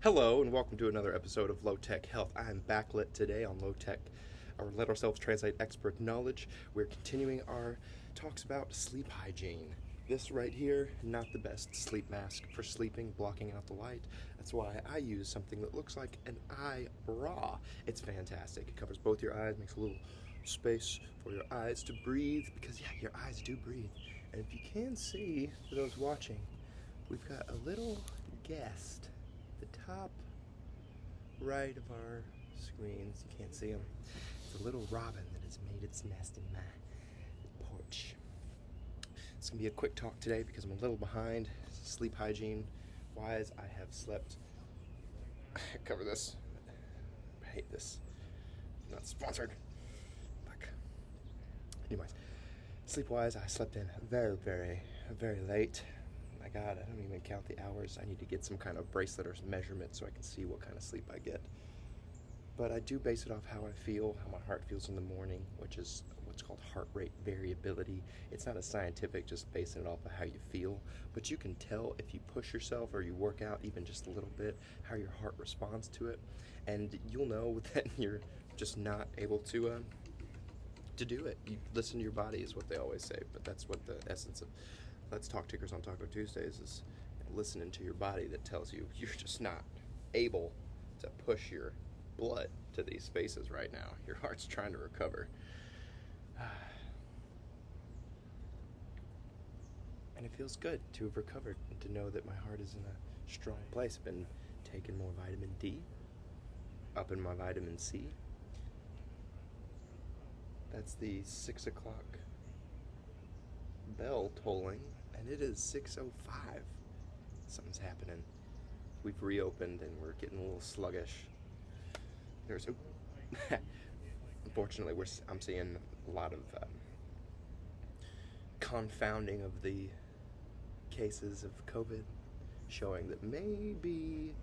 Hello and welcome to another episode of Low Tech Health. I'm backlit today on Low Tech, or Let Ourselves Translate Expert Knowledge. We're continuing our talks about sleep hygiene. This right here, not the best sleep mask for sleeping, blocking out the light. That's why I use something that looks like an eye bra. It's fantastic. It covers both your eyes, makes a little space for your eyes to breathe, because yeah, your eyes do breathe. And if you can see, for those watching, we've got a little guest. The top right of our screens, you can't see him. It's a little robin that has made its nest in my porch. It's gonna be a quick talk today because I'm a little behind sleep hygiene wise. I have slept, cover this, I hate this, not sponsored. Fuck. Anyways, sleep wise, I slept in very late. My God, I don't even count the hours. I need to get some kind of bracelet or measurement so I can see what kind of sleep I get. But I do base it off how I feel, how my heart feels in the morning, which is what's called heart rate variability. It's not a scientific, just basing it off of how you feel, but you can tell if you push yourself or you work out even just a little bit, how your heart responds to it, and you'll know that you're just not able to do it. You listen to your body is what they always say, but that's what the essence of Let's Talk Tickers on Taco Tuesdays is, listening to your body that tells you you're just not able to push your blood to these spaces right now. Your heart's trying to recover. And it feels good to have recovered and to know that my heart is in a strong place. I've been taking more vitamin D, up in my vitamin C. That's the 6 o'clock bell tolling, and it is 6:05. Something's happening. We've reopened and we're getting a little sluggish. Unfortunately, I'm seeing a lot of confounding of the cases of COVID, showing that maybe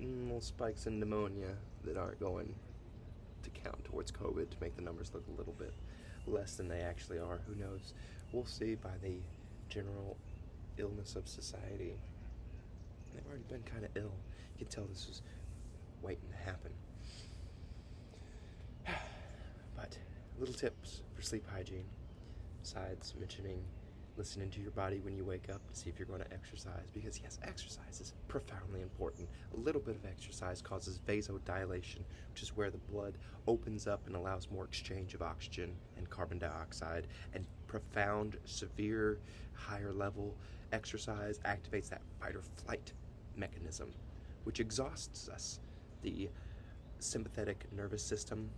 little spikes in pneumonia that aren't going to count towards COVID to make the numbers look a little bit less than they actually are. Who knows? We'll see by the general illness of society. They've already been kind of ill. You can tell this was waiting to happen. But little tips for sleep hygiene, besides mentioning listening to your body when you wake up to see if you're going to exercise, because yes, exercise is profoundly important. A little bit of exercise causes vasodilation, which is where the blood opens up and allows more exchange of oxygen and carbon dioxide, and profound, severe, higher level exercise activates that fight or flight mechanism, which exhausts us. The sympathetic nervous system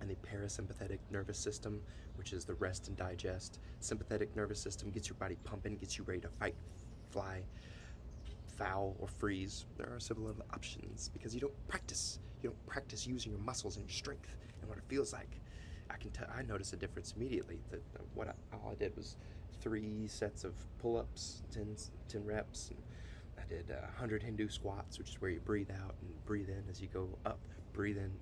and the parasympathetic nervous system, which is the rest and digest. Sympathetic nervous system gets your body pumping, gets you ready to fight, fly, foul, or freeze. There are several other options because you don't practice. You don't practice using your muscles and your strength and what it feels like. I notice a difference immediately. That all I did was 3 sets of pull-ups, 10 reps. And I did 100 Hindu squats, which is where you breathe out and breathe in as you go up, breathe in,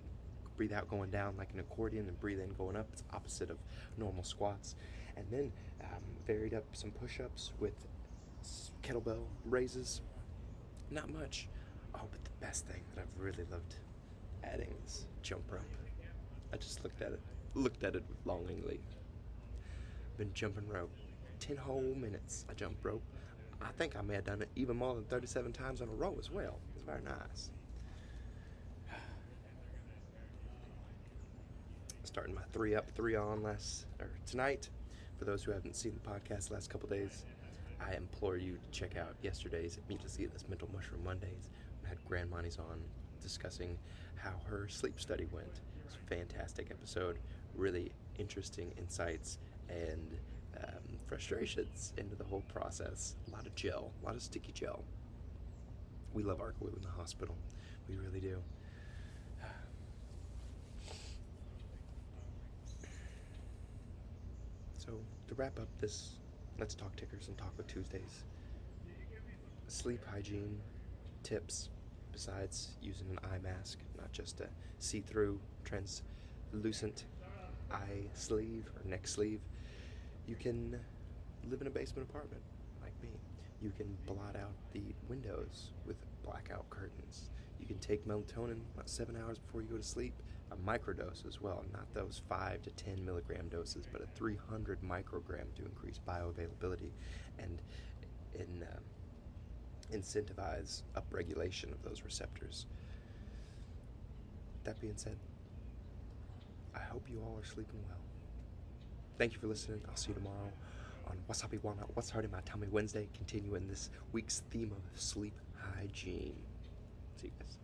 breathe out going down like an accordion, and breathe in going up. It's opposite of normal squats. And then varied up some push-ups with kettlebell raises. Not much. Oh, but the best thing that I've really loved adding is jump rope. I just looked at it longingly. Been jumping rope 10 whole minutes. I jumped rope. I think I may have done it even more than 37 times in a row as well. It's very nice. Starting my 3 up, 3 on tonight. For those who haven't seen the podcast the last couple days, I implore you to check out yesterday's Meet-to-See-This Mental Mushroom Mondays. I had Grandmoney's on discussing how her sleep study went. It was a fantastic episode, really interesting insights and frustrations into the whole process. A lot of gel, a lot of sticky gel. We love our glue in the hospital. We really do. So to wrap up this Let's Talk Tickers and Taco Tuesdays, sleep hygiene tips, besides using an eye mask, not just a see-through translucent eye sleeve or neck sleeve, you can live in a basement apartment like me. You can blot out the windows with blackout curtains. You can take melatonin about 7 hours before you go to sleep, a microdose as well, not those 5 to 10 milligram doses, but a 300 microgram to increase bioavailability and incentivize upregulation of those receptors. That being said, I hope you all are sleeping well. Thank you for listening. I'll see you tomorrow on Wasabi Walnut, What's Hurting My Tummy Wednesday, continuing this week's theme of sleep hygiene. See you guys.